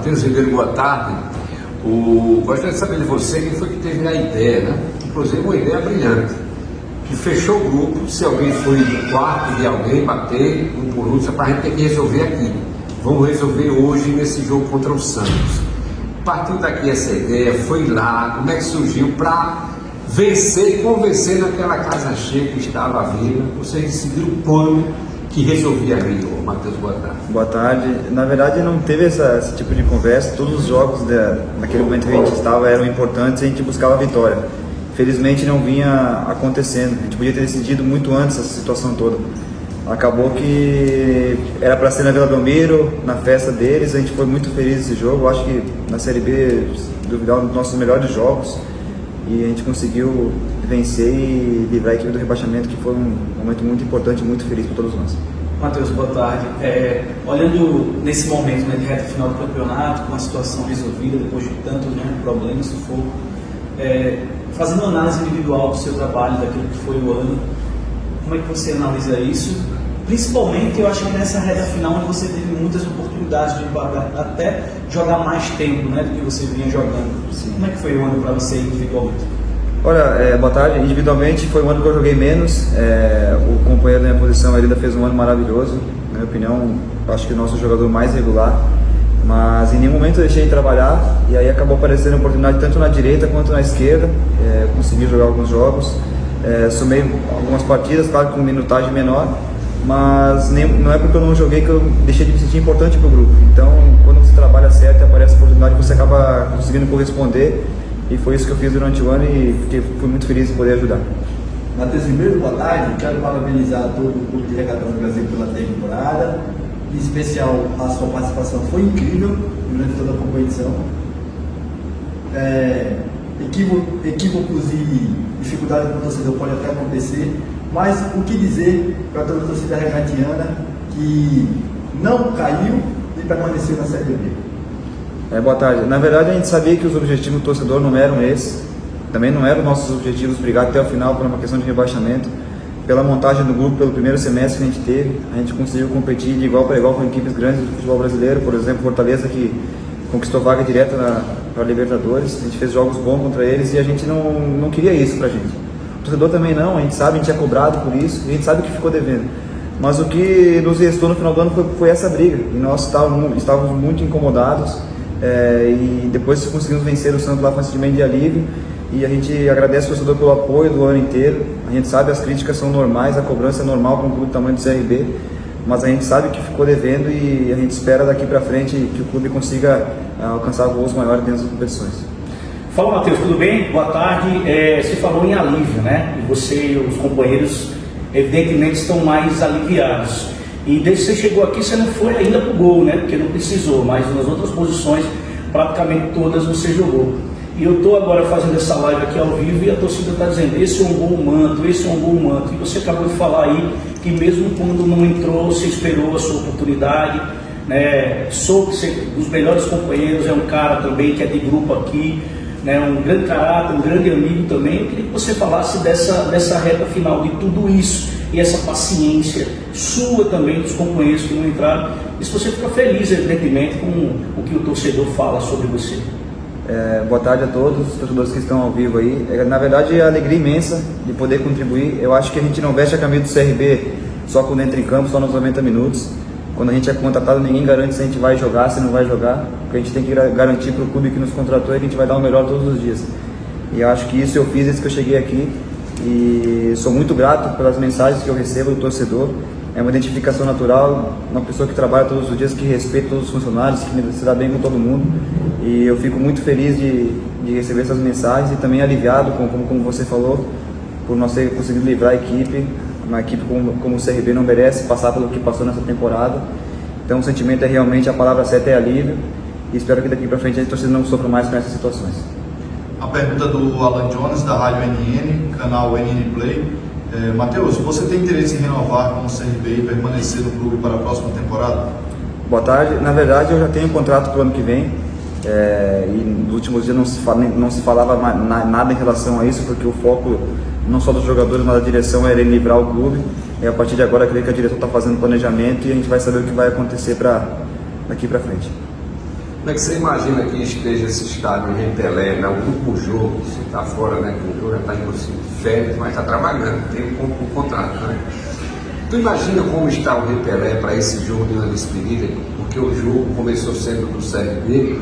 Matheus Ribeiro, boa tarde. Gostaria de saber de você quem foi que teve a ideia, né? Inclusive uma ideia brilhante, que fechou o grupo. Se alguém foi do quarto de alguém, bater um por um, para a gente ter que resolver aqui. Vamos resolver hoje nesse jogo contra o Santos. Partiu daqui essa ideia, foi lá, como é que surgiu para vencer e convencer naquela casa cheia que estava a Vila? Vocês decidiram quando que resolvia ali, Matheus, boa tarde. Boa tarde. Na verdade não teve esse tipo de conversa. Todos os jogos naquele momento que a gente estava eram importantes e a gente buscava a vitória. Felizmente não vinha acontecendo. A gente podia ter decidido muito antes essa situação toda. Acabou que era para ser na Vila Belmiro, na festa deles. A gente foi muito feliz nesse jogo. Eu acho que na Série B, duvidar, um dos nossos melhores jogos. E a gente conseguiu vencer e livrar a equipe do rebaixamento, que foi um momento muito importante e muito feliz para todos nós. Matheus, boa tarde. Olhando nesse momento, né, de reta final do campeonato, com a situação resolvida depois de tanto, né, problemas, sufoco, fazendo uma análise individual do seu trabalho, daquilo que foi o ano, como é que você analisa isso? Principalmente, eu acho que nessa reta final, onde você teve muitas oportunidades de até jogar mais tempo, né, do que você vinha jogando. Sim. Como é que foi o ano para você individualmente? Olha, boa tarde. Individualmente foi um ano que eu joguei menos. O companheiro da minha posição ainda fez um ano maravilhoso. Na minha opinião, acho que o nosso jogador mais regular. Mas em nenhum momento eu deixei de trabalhar e aí acabou aparecendo oportunidade tanto na direita quanto na esquerda. Consegui jogar alguns jogos. Sumei algumas partidas, claro, com minutagem menor. Mas não é porque eu não joguei que eu deixei de me sentir importante para o grupo. Então, quando você trabalha certo e aparece a oportunidade, você acaba conseguindo corresponder. E foi isso que eu fiz durante o ano e fui muito feliz em poder ajudar. Matheus Ribeiro, boa tarde. Quero parabenizar todo o Clube de Regatão do Brasil pela temporada. Em especial, a sua participação foi incrível durante toda a competição. Equívocos e dificuldades para o torcedor podem até acontecer, mas o que dizer para toda a torcida regatiana que não caiu e permaneceu na Série B? Boa tarde. Na verdade, a gente sabia que os objetivos do torcedor não eram esses. Também não eram nossos objetivos brigar até o final por uma questão de rebaixamento. Pela montagem do grupo, pelo primeiro semestre que a gente teve, a gente conseguiu competir de igual para igual com equipes grandes do futebol brasileiro. Por exemplo, Fortaleza, que conquistou vaga direta para a Libertadores. A gente fez jogos bons contra eles e a gente não queria isso para a gente. O torcedor também não, a gente sabe, a gente é cobrado por isso, e a gente sabe que ficou devendo. Mas o que nos restou no final do ano foi essa briga. E nós estávamos muito incomodados. E depois conseguimos vencer o Santos lá com esse sentimento de alívio e a gente agradece o torcedor pelo apoio do ano inteiro. A gente sabe as críticas são normais, a cobrança é normal para um clube do tamanho do CRB, mas a gente sabe que ficou devendo e a gente espera daqui para frente que o clube consiga alcançar voos maiores dentro das competições. Fala, Matheus, tudo bem? Boa tarde. Você falou em alívio, né? E você e os companheiros evidentemente estão mais aliviados. E desde que você chegou aqui, você não foi ainda pro gol, né? Porque não precisou, mas nas outras posições, praticamente todas você jogou. E eu estou agora fazendo essa live aqui ao vivo e a torcida está dizendo, esse é um gol manto, esse é um gol manto. E você acabou de falar aí que mesmo quando não entrou, você esperou a sua oportunidade, né? Sou dos melhores companheiros, é um cara também que é de grupo aqui, né? Um grande caráter, um grande amigo também. Eu queria que você falasse dessa reta final, de tudo isso. E essa paciência sua também, dos companheiros que não entraram, e se você fica feliz, evidentemente, com o que o torcedor fala sobre você. Boa tarde a todos os torcedores que estão ao vivo aí. Na verdade, é a alegria imensa de poder contribuir. Eu acho que a gente não veste a camisa do CRB só quando entra em campo, só nos 90 minutos. Quando a gente é contratado, ninguém garante se a gente vai jogar, se não vai jogar. O que a gente tem que garantir para o clube que nos contratou é que a gente vai dar o melhor todos os dias. E eu acho que isso eu fiz desde que eu cheguei aqui. E sou muito grato pelas mensagens que eu recebo do torcedor. É uma identificação natural, uma pessoa que trabalha todos os dias, que respeita todos os funcionários, que se dá bem com todo mundo. E eu fico muito feliz de receber essas mensagens e também aliviado, como você falou, por nós ter conseguido livrar a equipe. Uma equipe como o CRB não merece passar pelo que passou nessa temporada. Então o sentimento é realmente, a palavra certa é alívio. E espero que daqui para frente a torcida não sofra mais com essas situações. A pergunta do Alan Jones, da Rádio NN, canal NN Play. Matheus, você tem interesse em renovar com o CRB e permanecer no clube para a próxima temporada? Boa tarde. Na verdade, eu já tenho um contrato para o ano que vem. E nos últimos dias não se falava nada em relação a isso, porque o foco não só dos jogadores, mas da direção era em livrar o clube. E a partir de agora, eu creio que a direção está fazendo planejamento e a gente vai saber o que vai acontecer daqui para frente. Como é que você imagina que esteja esse estádio em Pelé, né? O último jogo, você está fora, né? Que o jogo já está em férias, mas está trabalhando, tem um contrato, né? Tu imagina como está o Pelé para esse jogo de uma despedida, porque o jogo começou sendo do Série B,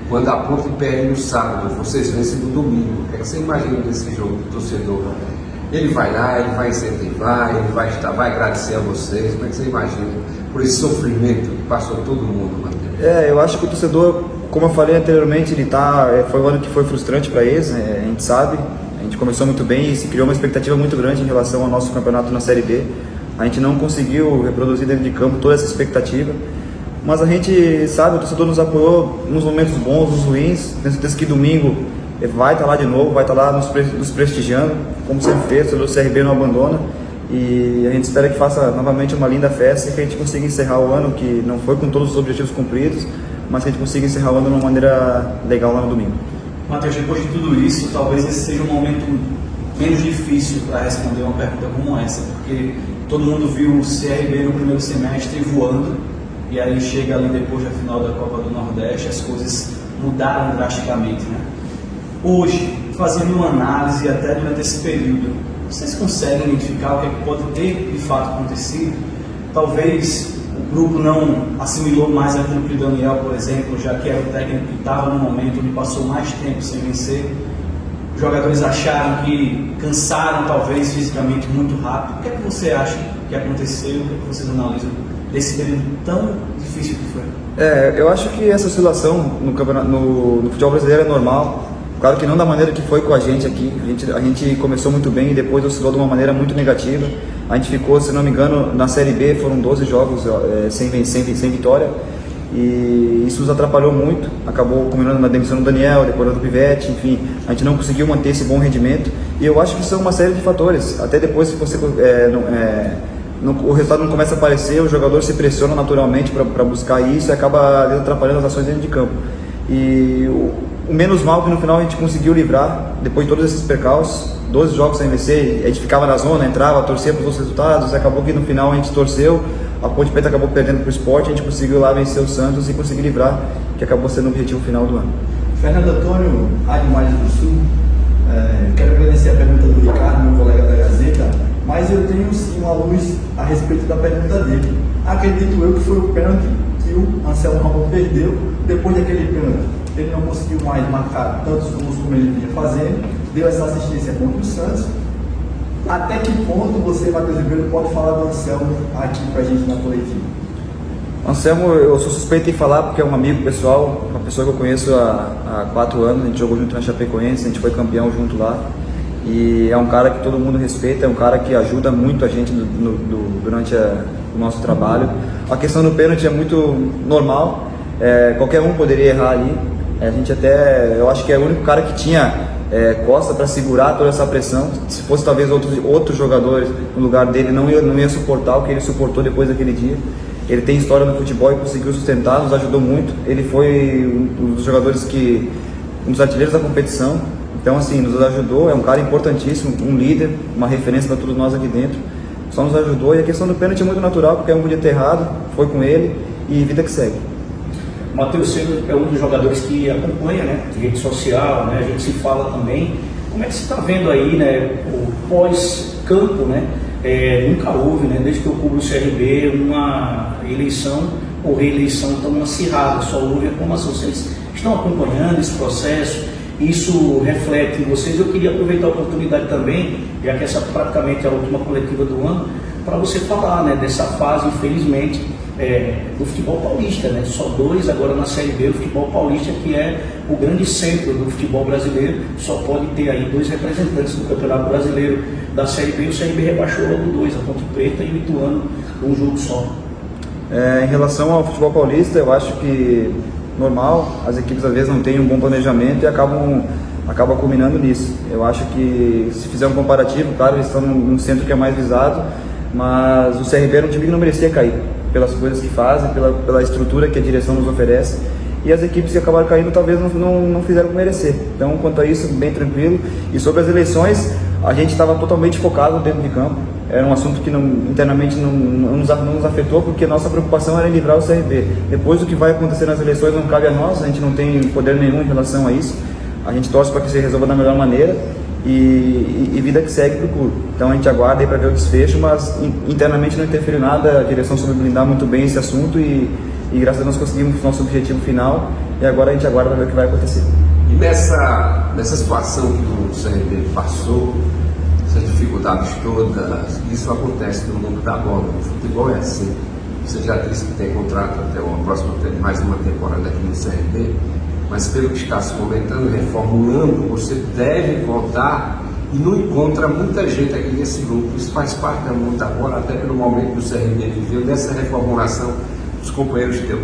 quando a Ponte perde no sábado, vocês vencem no domingo. O que você imagina desse jogo, torcedor? Ele vai lá, ele vai incentivar, ele vai agradecer a vocês. Como é que você imagina por esse sofrimento que passou todo mundo, Matheus? Eu acho que o torcedor, como eu falei anteriormente, foi um ano que foi frustrante para eles, a gente sabe. A gente começou muito bem e se criou uma expectativa muito grande em relação ao nosso campeonato na Série B. A gente não conseguiu reproduzir dentro de campo toda essa expectativa, mas a gente sabe, o torcedor nos apoiou nos momentos bons, nos ruins. Tenho certeza que domingo vai estar lá de novo, vai estar lá nos prestigiando, como sempre fez. O CRB não abandona e a gente espera que faça novamente uma linda festa e que a gente consiga encerrar o ano, que não foi com todos os objetivos cumpridos, mas que a gente consiga encerrar o ano de uma maneira legal lá no domingo. Matheus, depois de tudo isso, talvez esse seja um momento menos difícil para responder uma pergunta como essa, porque todo mundo viu o CRB no primeiro semestre voando, e aí chega ali depois da final da Copa do Nordeste, as coisas mudaram drasticamente, né? Hoje, fazendo uma análise até durante esse período, vocês conseguem identificar o que pode ter de fato acontecido? Talvez o grupo não assimilou mais aquilo que o Daniel, por exemplo, já que era o técnico que estava no momento onde passou mais tempo sem vencer. Os jogadores acharam que cansaram talvez fisicamente muito rápido. O que é que você acha que aconteceu? O que é que vocês analisam desse período tão difícil que foi? Eu acho que essa oscilação no futebol brasileiro é normal. Claro que não da maneira que foi com a gente aqui. A gente começou muito bem e depois oscilou de uma maneira muito negativa. A gente ficou, se não me engano, na Série B foram 12 jogos sem vitória. E isso nos atrapalhou muito, acabou culminando na demissão do Daniel, depois do Pivete, enfim, a gente não conseguiu manter esse bom rendimento. E eu acho que são uma série de fatores. Até depois que você o resultado não começa a aparecer, o jogador se pressiona naturalmente para buscar isso e acaba atrapalhando as ações dentro de campo. E o menos mal que no final a gente conseguiu livrar, depois de todos esses percalços, 12 jogos sem vencer, a gente ficava na zona, entrava, torcia para os outros resultados, acabou que no final a gente torceu, a Ponte Preta acabou perdendo para o Sport, a gente conseguiu lá vencer o Santos e conseguir livrar, que acabou sendo o objetivo final do ano. Fernando Antônio, Animais do Sul, quero agradecer a pergunta do Ricardo, meu colega da Gazeta, mas eu tenho sim uma luz a respeito da pergunta dele. Acredito eu que foi o pênalti que o Anselmo Ramon perdeu. Depois daquele pênalti, ele não conseguiu mais marcar tantos gols como ele vinha fazendo, deu essa assistência contra o Santos. Até que ponto você, Matheus Ribeiro, pode falar do Anselmo aqui pra gente na coletiva? Anselmo, eu sou suspeito em falar porque é um amigo pessoal, uma pessoa que eu conheço há 4 anos, a gente jogou junto na Chapecoense, a gente foi campeão junto lá. E é um cara que todo mundo respeita, é um cara que ajuda muito a gente durante o nosso trabalho. A questão do pênalti é muito normal, qualquer um poderia errar ali. Eu acho que é o único cara que tinha costa para segurar toda essa pressão. Se fosse talvez outros jogadores no lugar dele, não ia suportar o que ele suportou depois daquele dia. Ele tem história no futebol e conseguiu sustentar, nos ajudou muito. Ele foi um dos jogadores um dos artilheiros da competição. Então, assim, nos ajudou, é um cara importantíssimo, um líder, uma referência para todos nós aqui dentro. Só nos ajudou e a questão do pênalti é muito natural, porque um podia ter errado, foi com ele e vida que segue. O Matheus Cedo é um dos jogadores que acompanha, né, rede social, né, a gente se fala também. Como é que você está vendo aí, né, o pós-campo, né? Nunca houve, né, desde que eu cubro o CRB, uma eleição ou reeleição tão acirrada, só houve aclamação. Vocês estão acompanhando esse processo? Isso reflete em vocês. Eu queria aproveitar a oportunidade também, já que essa praticamente é a última coletiva do ano, para você falar, né, dessa fase, infelizmente, do futebol paulista, né? Só 2 agora na Série B, o futebol paulista, que é o grande centro do futebol brasileiro, só pode ter aí 2 representantes do Campeonato Brasileiro da Série B. O CRB rebaixou logo 2, a Ponte Preta e o Ituano, um jogo só. Em relação ao futebol paulista, eu acho que normal, as equipes às vezes não têm um bom planejamento e acabam culminando nisso. Eu acho que se fizer um comparativo, claro, eles estão num centro que é mais visado, mas o CRB era um time que não merecia cair, pelas coisas que fazem, pela estrutura que a direção nos oferece, e as equipes que acabaram caindo talvez não fizeram por merecer. Então, quanto a isso, bem tranquilo. E sobre as eleições, a gente estava totalmente focado dentro de campo. era um assunto que internamente não nos afetou, porque a nossa preocupação era em livrar o CRB. Depois, o que vai acontecer nas eleições não cabe a nós, a gente não tem poder nenhum em relação a isso. A gente torce para que se resolva da melhor maneira e vida que segue para o clube. Então a gente aguarda aí para ver o desfecho, mas internamente não interferiu nada, a direção soube blindar muito bem esse assunto e graças a Deus nós conseguimos o nosso objetivo final e agora a gente aguarda para ver o que vai acontecer. E nessa situação que o CRB passou, essas dificuldades todas, isso acontece no mundo da bola. O futebol é assim. Você já disse que tem contrato até a próxima, mais uma temporada aqui no CRB, mas pelo que está se comentando, reformulando, você deve voltar e não encontra muita gente aqui nesse grupo. Isso faz parte da mundo da bola, até pelo momento que o CRB viveu, dessa reformulação, os companheiros teus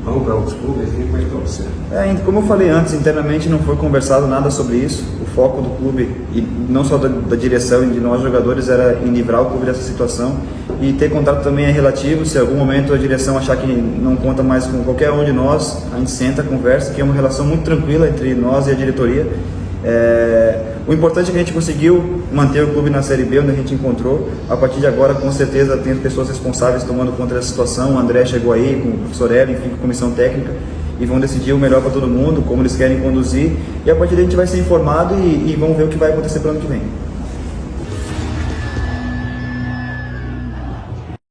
vão para outros clubes, enfim, como é que está observando? Como eu falei antes, internamente não foi conversado nada sobre isso. O foco do clube, e não só da direção e de nós jogadores, era em livrar o clube dessa situação. E ter contrato também é relativo. Se em algum momento a direção achar que não conta mais com qualquer um de nós, a gente senta, conversa, que é uma relação muito tranquila entre nós e a diretoria. O importante é que a gente conseguiu manter o clube na Série B, onde a gente encontrou. A partir de agora, com certeza, tem pessoas responsáveis tomando conta dessa situação. O André chegou aí, com o professor Hélio, enfim, com a comissão técnica, e vão decidir o melhor para todo mundo, como eles querem conduzir. E a partir daí a gente vai ser informado e vamos ver o que vai acontecer para o ano que vem.